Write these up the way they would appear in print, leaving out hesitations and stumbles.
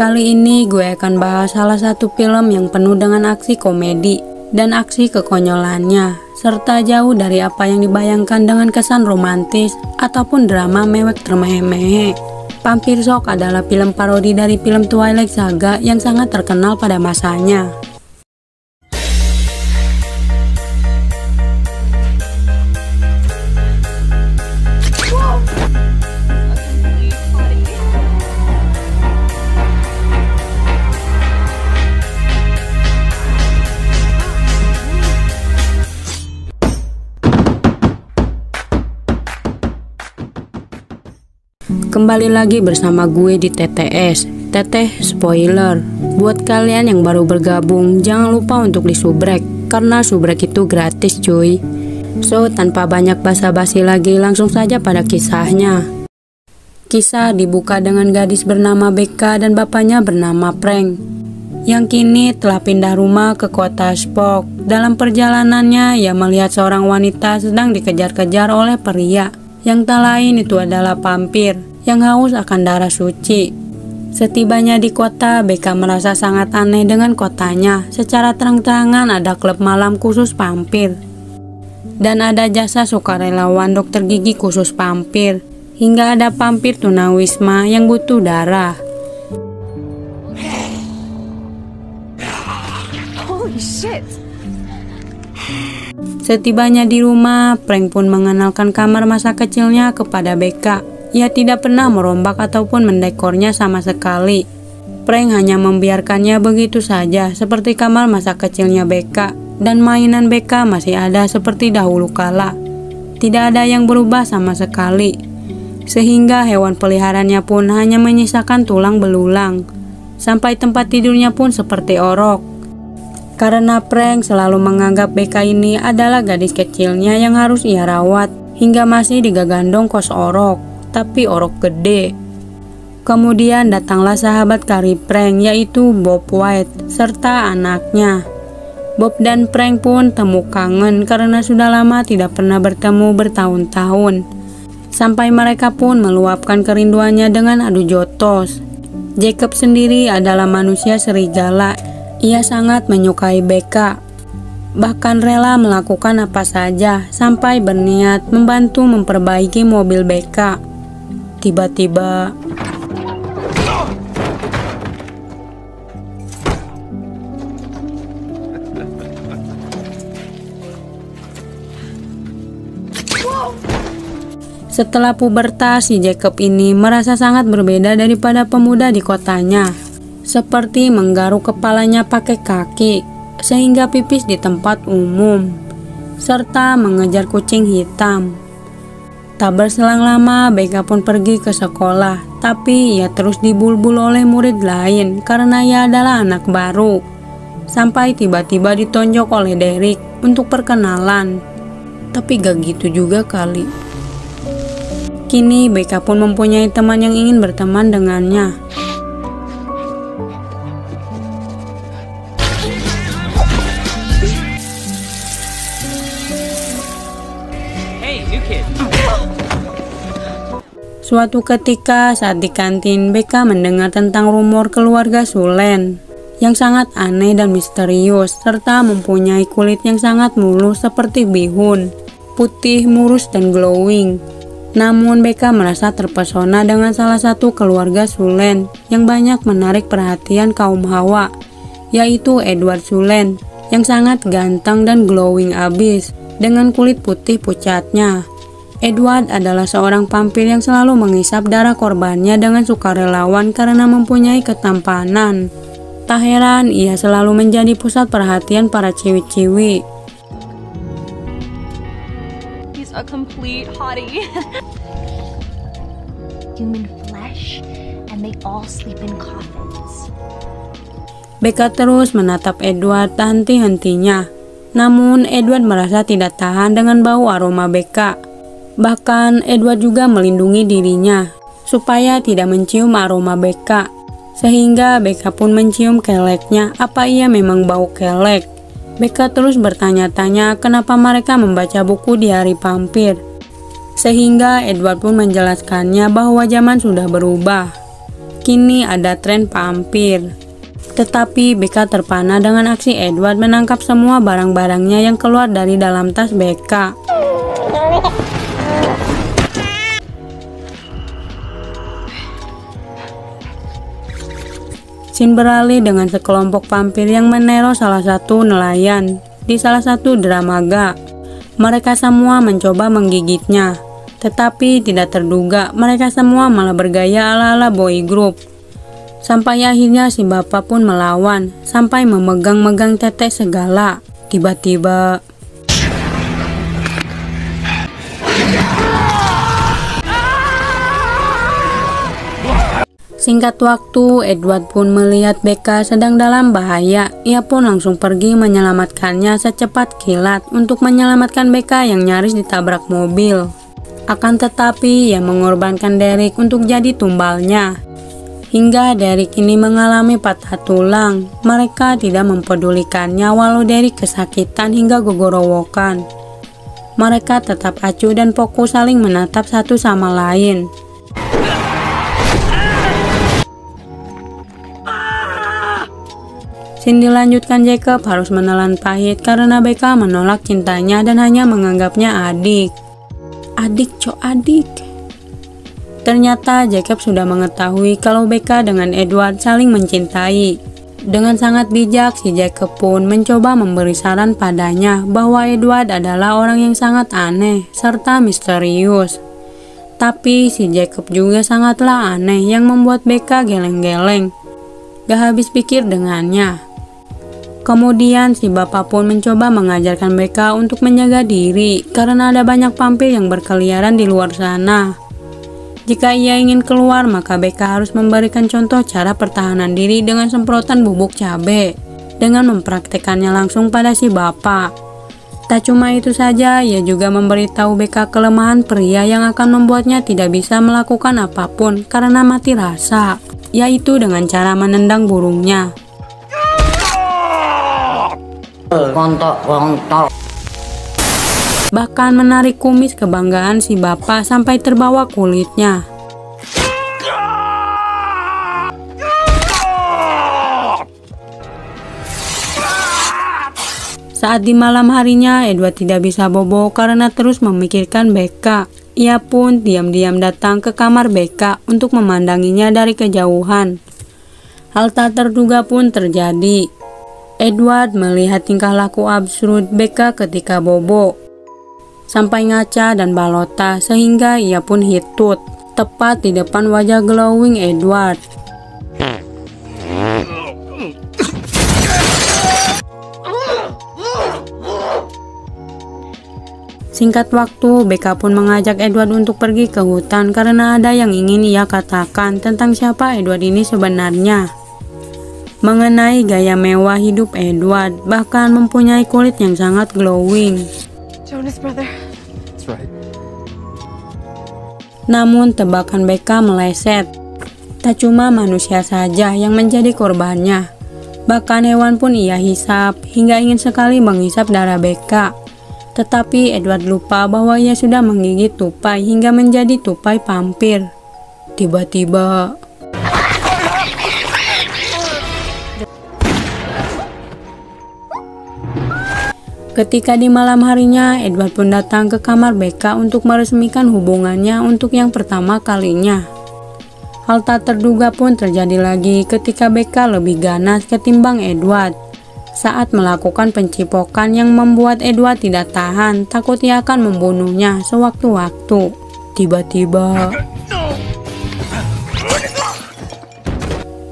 Kali ini gue akan bahas salah satu film yang penuh dengan aksi komedi dan aksi kekonyolannya, serta jauh dari apa yang dibayangkan dengan kesan romantis ataupun drama mewek termehe-mehe. Vampir Shock adalah film parodi dari film Twilight Saga yang sangat terkenal pada masanya. Kembali lagi bersama gue di TTS, Teteh Spoiler. Buat kalian yang baru bergabung, jangan lupa untuk disubrek, karena subrek itu gratis cuy. So, tanpa banyak basa-basi lagi, langsung saja pada kisahnya. Kisah dibuka dengan gadis bernama Becca dan bapaknya bernama Frank, yang kini telah pindah rumah ke kota Spock. Dalam perjalanannya, ia melihat seorang wanita sedang dikejar-kejar oleh pria, yang tak lain itu adalah vampir yang haus akan darah suci. Setibanya di kota, Becca merasa sangat aneh dengan kotanya. Secara terang-terangan ada klub malam khusus vampir, dan ada jasa sukarelawan dokter gigi khusus vampir, hingga ada vampir tunawisma yang butuh darah. Holy shit. Setibanya di rumah, Frank pun mengenalkan kamar masa kecilnya kepada Becca. Ia tidak pernah merombak ataupun mendekornya sama sekali. Frank hanya membiarkannya begitu saja, seperti kamar masa kecilnya Becca, dan mainan Becca masih ada seperti dahulu kala. Tidak ada yang berubah sama sekali, sehingga hewan peliharaannya pun hanya menyisakan tulang belulang. Sampai tempat tidurnya pun seperti orok. Karena Frank selalu menganggap Becca ini adalah gadis kecilnya yang harus ia rawat, hingga masih digagandong kos orok, tapi orok gede. Kemudian datanglah sahabat karib Frank, yaitu Bob White serta anaknya. Bob dan Frank pun temu kangen karena sudah lama tidak pernah bertemu bertahun-tahun. Sampai mereka pun meluapkan kerinduannya dengan adu jotos. Jacob sendiri adalah manusia serigala. Ia sangat menyukai Becca, bahkan rela melakukan apa saja sampai berniat membantu memperbaiki mobil Becca. Tiba-tiba setelah pubertas, si Jacob ini merasa sangat berbeda daripada pemuda di kotanya. Seperti menggaruk kepalanya pakai kaki, sehingga pipis di tempat umum, serta mengejar kucing hitam. Tak berselang lama, Becca pun pergi ke sekolah, tapi ia terus dibulbul oleh murid lain karena ia adalah anak baru. Sampai tiba-tiba ditonjok oleh Derek untuk perkenalan. Tapi gak gitu juga kali. Kini Becca pun mempunyai teman yang ingin berteman dengannya. Suatu ketika saat di kantin, Becca mendengar tentang rumor keluarga Sulen yang sangat aneh dan misterius, serta mempunyai kulit yang sangat mulus seperti bihun, putih, mulus, dan glowing. Namun Becca merasa terpesona dengan salah satu keluarga Sulen yang banyak menarik perhatian kaum hawa, yaitu Edward Sulen yang sangat ganteng dan glowing abis dengan kulit putih pucatnya. Edward adalah seorang vampir yang selalu menghisap darah korbannya dengan sukarelawan karena mempunyai ketampanan. Tak heran ia selalu menjadi pusat perhatian para ciwi-ciwi. He's a complete hottie. Human flesh, and they all sleep in coffins. Becca terus menatap Edward tak henti-hentinya. Namun Edward merasa tidak tahan dengan bau aroma Becca. Bahkan Edward juga melindungi dirinya supaya tidak mencium aroma Becca, sehingga Becca pun mencium keleknya. Apa ia memang bau kelek? Becca terus bertanya-tanya kenapa mereka membaca buku di hari vampir, sehingga Edward pun menjelaskannya bahwa zaman sudah berubah. kini ada tren pampir. Tetapi Becca terpana dengan aksi Edward menangkap semua barang-barangnya yang keluar dari dalam tas Becca. Scene beralih dengan sekelompok vampir yang meneror salah satu nelayan di salah satu dermaga. Mereka semua mencoba menggigitnya, tetapi tidak terduga mereka semua malah bergaya ala-ala boy group. Sampai akhirnya si bapak pun melawan, sampai memegang-megang tetek segala. Tiba-tiba singkat waktu, Edward pun melihat Becca sedang dalam bahaya. Ia pun langsung pergi menyelamatkannya secepat kilat untuk menyelamatkan Becca yang nyaris ditabrak mobil. Akan tetapi, ia mengorbankan Derek untuk jadi tumbalnya. Hingga Derek ini mengalami patah tulang. Mereka tidak mempedulikannya walau Derek kesakitan hingga gogorowokan. Mereka tetap acuh dan fokus saling menatap satu sama lain. Scene dilanjutkan, Jacob harus menelan pahit karena Becca menolak cintanya dan hanya menganggapnya adik. Adik. Ternyata Jacob sudah mengetahui kalau Becca dengan Edward saling mencintai. Dengan sangat bijak, si Jacob pun mencoba memberi saran padanya bahwa Edward adalah orang yang sangat aneh serta misterius. Tapi si Jacob juga sangatlah aneh yang membuat Becca geleng-geleng. Gak habis pikir dengannya. Kemudian si bapak pun mencoba mengajarkan Becca untuk menjaga diri karena ada banyak vampir yang berkeliaran di luar sana. Jika ia ingin keluar, maka Becca harus memberikan contoh cara pertahanan diri dengan semprotan bubuk cabai dengan mempraktekannya langsung pada si bapak. Tak cuma itu saja, ia juga memberitahu Becca kelemahan pria yang akan membuatnya tidak bisa melakukan apapun karena mati rasa, yaitu dengan cara menendang burungnya. Bahkan menarik kumis kebanggaan si bapak sampai terbawa kulitnya. Saat di malam harinya, Edward tidak bisa bobo karena terus memikirkan Becca. Ia pun diam-diam datang ke kamar Becca untuk memandanginya dari kejauhan. Hal tak terduga pun terjadi. Edward melihat tingkah laku absurd Becca ketika bobo, sampai ngaca dan balota sehingga ia pun hitut tepat di depan wajah glowing Edward. Singkat waktu, Becca pun mengajak Edward untuk pergi ke hutan karena ada yang ingin ia katakan tentang siapa Edward ini sebenarnya. Mengenai gaya mewah hidup Edward, bahkan mempunyai kulit yang sangat glowing. Jonas brother. That's right. Namun tebakan Becca meleset. Tak cuma manusia saja yang menjadi korbannya, bahkan hewan pun ia hisap hingga ingin sekali menghisap darah Becca. Tetapi Edward lupa bahwa ia sudah menggigit tupai hingga menjadi tupai vampir. Tiba-tiba ketika di malam harinya, Edward pun datang ke kamar Becca untuk meresmikan hubungannya untuk yang pertama kalinya. Hal tak terduga pun terjadi lagi ketika Becca lebih ganas ketimbang Edward. Saat melakukan pencipokan yang membuat Edward tidak tahan, takut ia akan membunuhnya sewaktu-waktu. Tiba-tiba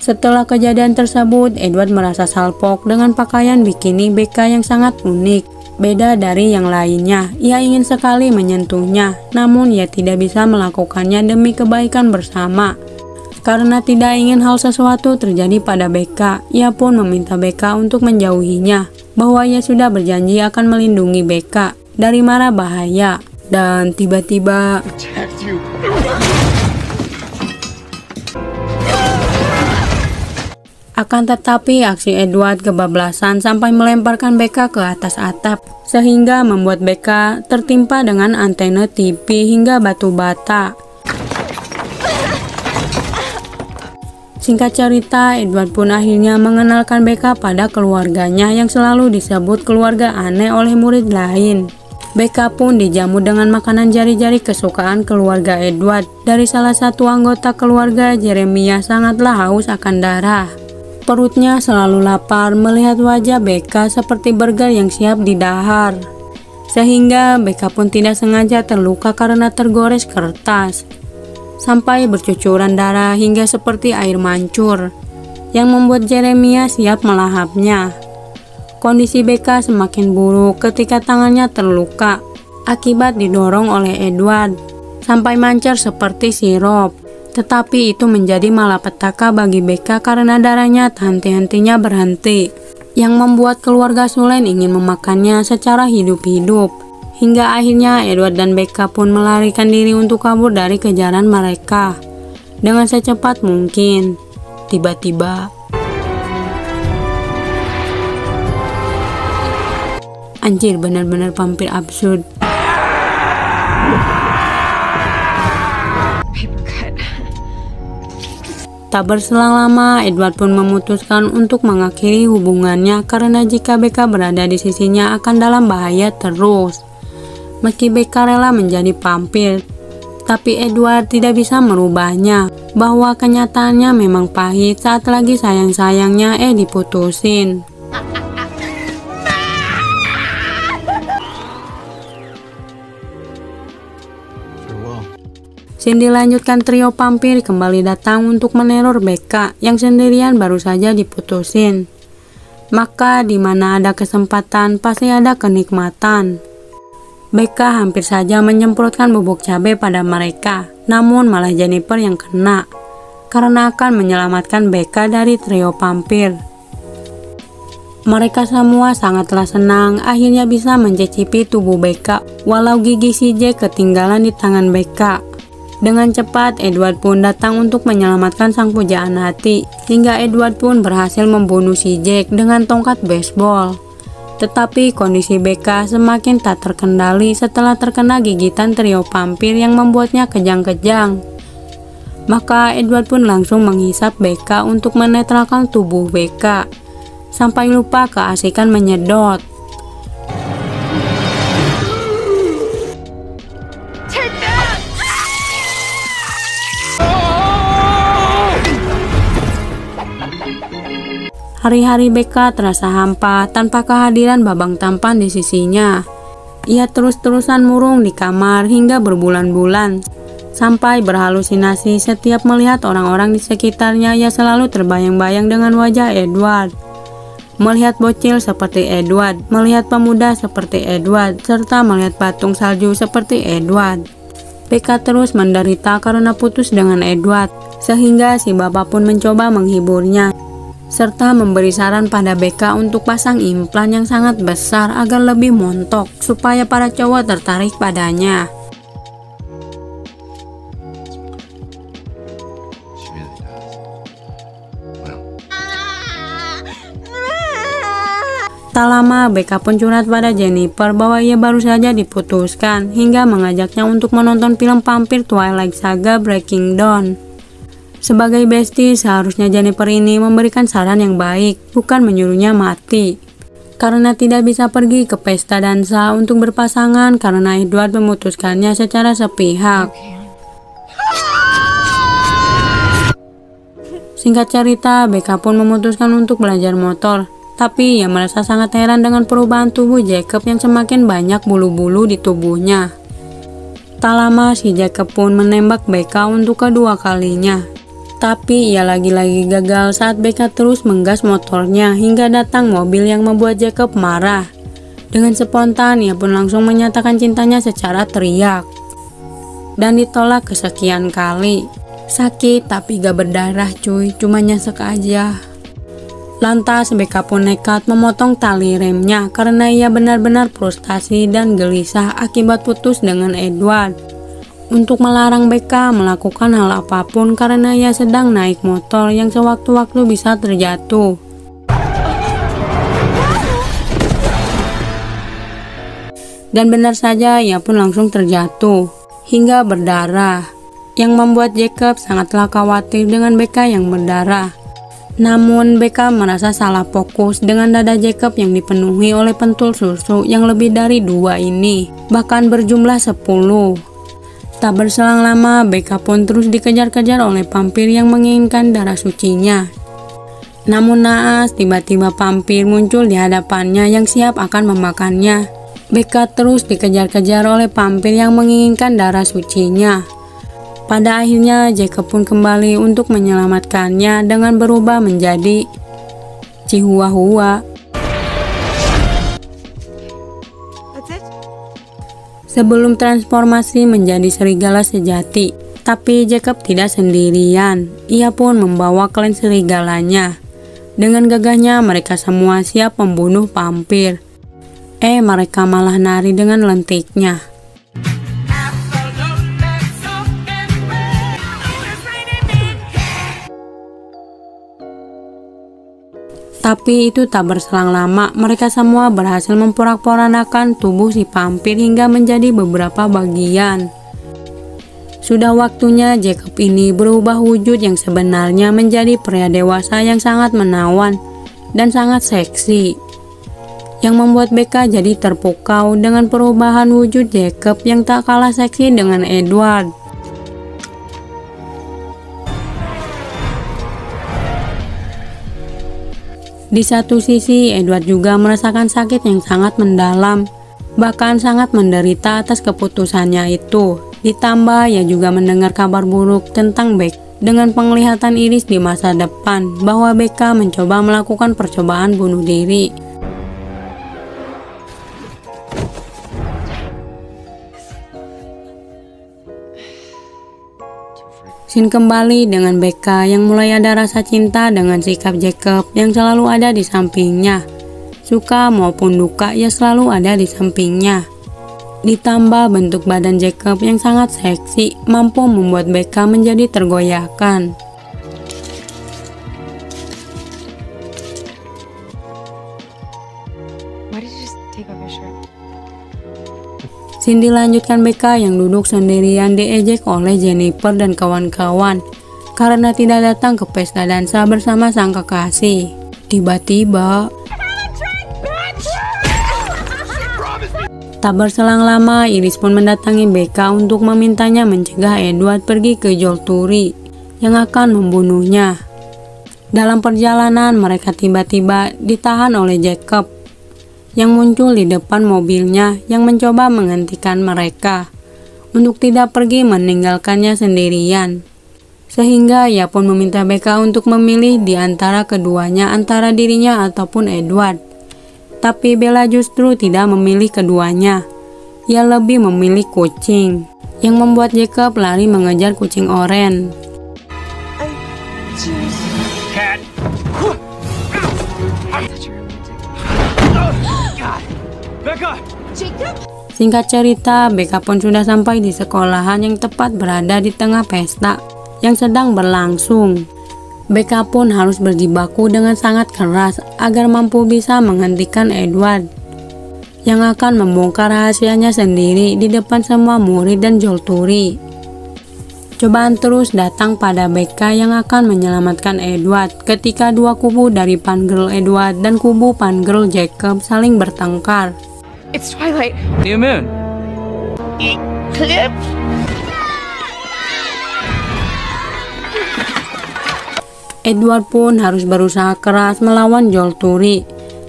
setelah kejadian tersebut, Edward merasa salpok dengan pakaian bikini Becca yang sangat unik. Beda dari yang lainnya, ia ingin sekali menyentuhnya, namun ia tidak bisa melakukannya demi kebaikan bersama. Karena tidak ingin hal sesuatu terjadi pada Becca, ia pun meminta Becca untuk menjauhinya, bahwa ia sudah berjanji akan melindungi Becca dari mara bahaya. Dan tiba-tiba akan tetapi aksi Edward kebablasan sampai melemparkan Becca ke atas atap, sehingga membuat Becca tertimpa dengan antena TV hingga batu bata. Singkat cerita, Edward pun akhirnya mengenalkan Becca pada keluarganya yang selalu disebut keluarga aneh oleh murid lain. Becca pun dijamu dengan makanan jari-jari kesukaan keluarga Edward. Dari salah satu anggota keluarga, Jeremiah sangatlah haus akan darah. Perutnya selalu lapar melihat wajah Becca seperti burger yang siap didahar. Sehingga Becca pun tidak sengaja terluka karena tergores kertas, sampai bercucuran darah hingga seperti air mancur, yang membuat Jeremiah siap melahapnya. Kondisi Becca semakin buruk ketika tangannya terluka akibat didorong oleh Edward, sampai mancar seperti sirup. Tetapi itu menjadi malapetaka bagi Becca karena darahnya tak henti-hentinya berhenti, yang membuat keluarga Sulen ingin memakannya secara hidup-hidup. Hingga akhirnya Edward dan Becca pun melarikan diri untuk kabur dari kejaran mereka dengan secepat mungkin. Tiba-tiba, anjir, benar-benar vampir absurd. Tak berselang lama, Edward pun memutuskan untuk mengakhiri hubungannya karena jika Becca berada di sisinya akan dalam bahaya terus. Meski Becca rela menjadi vampir, tapi Edward tidak bisa merubahnya, bahwa kenyataannya memang pahit saat lagi sayang-sayangnya diputusin. Scene dilanjutkan, trio vampir kembali datang untuk meneror Becca yang sendirian baru saja diputusin. Maka di mana ada kesempatan pasti ada kenikmatan. Becca hampir saja menyemprotkan bubuk cabai pada mereka, namun malah Jennifer yang kena karena akan menyelamatkan Becca dari trio vampir. Mereka semua sangatlah senang akhirnya bisa mencicipi tubuh Becca walau gigi si Jack ketinggalan di tangan Becca. Dengan cepat, Edward pun datang untuk menyelamatkan sang pujaan hati, hingga Edward pun berhasil membunuh si Jack dengan tongkat baseball. Tetapi kondisi Becca semakin tak terkendali setelah terkena gigitan trio vampir yang membuatnya kejang-kejang. Maka Edward pun langsung menghisap Becca untuk menetralkan tubuh Becca, sampai lupa keasikan menyedot. Hari-hari Becca terasa hampa tanpa kehadiran babang tampan di sisinya. Ia terus-terusan murung di kamar hingga berbulan-bulan, sampai berhalusinasi setiap melihat orang-orang di sekitarnya. Ia selalu terbayang-bayang dengan wajah Edward, melihat bocil seperti Edward, melihat pemuda seperti Edward, serta melihat patung salju seperti Edward. Becca terus menderita karena putus dengan Edward, sehingga si bapak pun mencoba menghiburnya, serta memberi saran pada Becca untuk pasang implan yang sangat besar agar lebih montok supaya para cowok tertarik padanya. Tak lama, Becca pun curhat pada Jennifer bahwa ia baru saja diputuskan, hingga mengajaknya untuk menonton film vampir Twilight Saga Breaking Dawn. Sebagai bestie, seharusnya Jennifer ini memberikan saran yang baik, bukan menyuruhnya mati. Karena tidak bisa pergi ke pesta dansa untuk berpasangan karena Edward memutuskannya secara sepihak. Singkat cerita, Becca pun memutuskan untuk belajar motor. Tapi ia merasa sangat heran dengan perubahan tubuh Jacob yang semakin banyak bulu-bulu di tubuhnya. Tak lama, si Jacob pun menembak Becca untuk kedua kalinya. Tapi ia lagi-lagi gagal saat Becca terus menggas motornya hingga datang mobil yang membuat Jacob marah. Dengan spontan, ia pun langsung menyatakan cintanya secara teriak. Dan ditolak kesekian kali. Sakit tapi gak berdarah cuy, cuma nyesek aja. Lantas Becca pun nekat memotong tali remnya karena ia benar-benar frustasi dan gelisah akibat putus dengan Edward. Untuk melarang Becca melakukan hal apapun karena ia sedang naik motor yang sewaktu-waktu bisa terjatuh. Dan benar saja ia pun langsung terjatuh hingga berdarah. yang membuat Jacob sangatlah khawatir dengan Becca yang berdarah. Namun Becca merasa salah fokus dengan dada Jacob yang dipenuhi oleh pentul susu yang lebih dari 2 ini, bahkan berjumlah 10. Tak berselang lama, Becca pun terus dikejar-kejar oleh vampir yang menginginkan darah sucinya. Namun naas, tiba-tiba vampir muncul di hadapannya yang siap akan memakannya. Becca terus dikejar-kejar oleh vampir yang menginginkan darah sucinya. Pada akhirnya Jacob pun kembali untuk menyelamatkannya dengan berubah menjadi Chihuahua. That's it? Sebelum transformasi menjadi serigala sejati. Tapi Jacob tidak sendirian, ia pun membawa klan serigalanya. Dengan gagahnya mereka semua siap membunuh vampir. Mereka malah nari dengan lentiknya. Tapi itu tak berselang lama, mereka semua berhasil memporak-porandakan tubuh si vampir hingga menjadi beberapa bagian. Sudah waktunya Jacob ini berubah wujud yang sebenarnya menjadi pria dewasa yang sangat menawan dan sangat seksi. Yang membuat Becca jadi terpukau dengan perubahan wujud Jacob yang tak kalah seksi dengan Edward. Di satu sisi, Edward juga merasakan sakit yang sangat mendalam, bahkan sangat menderita atas keputusannya itu. Ditambah ia juga mendengar kabar buruk tentang Becca dengan penglihatan iris di masa depan bahwa Becca mencoba melakukan percobaan bunuh diri. Scene kembali dengan Becca yang mulai ada rasa cinta dengan sikap Jacob yang selalu ada di sampingnya. Suka maupun duka ia selalu ada di sampingnya. Ditambah bentuk badan Jacob yang sangat seksi mampu membuat Becca menjadi tergoyahkan. Why did you just take off your shirt? Scene dilanjutkan Becca yang duduk sendirian diejek oleh Jennifer dan kawan-kawan karena tidak datang ke pesta dansa bersama sang kekasih. Tiba-tiba, tak berselang lama Iris pun mendatangi Becca untuk memintanya mencegah Edward pergi ke Jolturi yang akan membunuhnya. Dalam perjalanan mereka tiba-tiba ditahan oleh Jacob yang muncul di depan mobilnya yang mencoba menghentikan mereka untuk tidak pergi meninggalkannya sendirian. Sehingga ia pun meminta Becca untuk memilih di antara keduanya, antara dirinya ataupun Edward. Tapi Bella justru tidak memilih keduanya. Ia lebih memilih kucing, yang membuat Jacob lari mengejar kucing oranye. Cat. Becca! Jacob? Singkat cerita, Becca pun sudah sampai di sekolahan yang tepat berada di tengah pesta yang sedang berlangsung. Becca pun harus berjibaku dengan sangat keras agar mampu bisa menghentikan Edward yang akan membongkar rahasianya sendiri di depan semua murid dan Jolturi. Cobaan terus datang pada Becca yang akan menyelamatkan Edward ketika dua kubu dari Fangirl Edward dan kubu Fangirl Jacob saling bertengkar. It's Twilight. New moon. Eclipse? Edward pun harus berusaha keras melawan Jolturi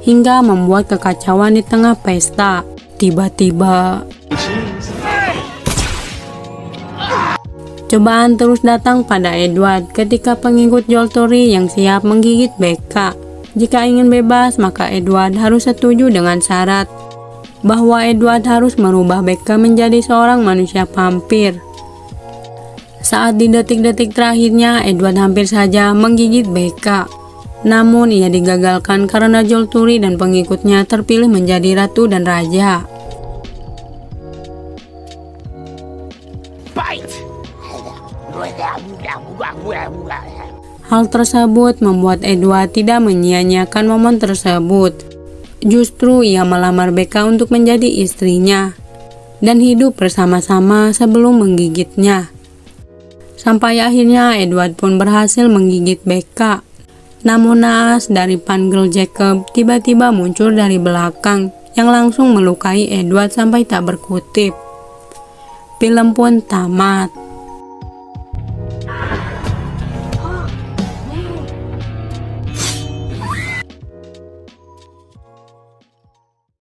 hingga membuat kekacauan di tengah pesta. Tiba-tiba, cobaan terus datang pada Edward ketika pengikut Jolturi yang siap menggigit Becca. Jika ingin bebas, maka Edward harus setuju dengan syarat bahwa Edward harus merubah Becca menjadi seorang manusia vampir. Saat di detik-detik terakhirnya, Edward hampir saja menggigit Becca. Namun ia digagalkan karena Jolturi dan pengikutnya terpilih menjadi ratu dan raja. Hal tersebut membuat Edward tidak menyia-nyiakan momen tersebut. Justru ia melamar Becca untuk menjadi istrinya dan hidup bersama-sama sebelum menggigitnya. Sampai akhirnya Edward pun berhasil menggigit Becca. Namun naas dari panggil Jacob tiba-tiba muncul dari belakang yang langsung melukai Edward sampai tak berkutik. Film pun tamat.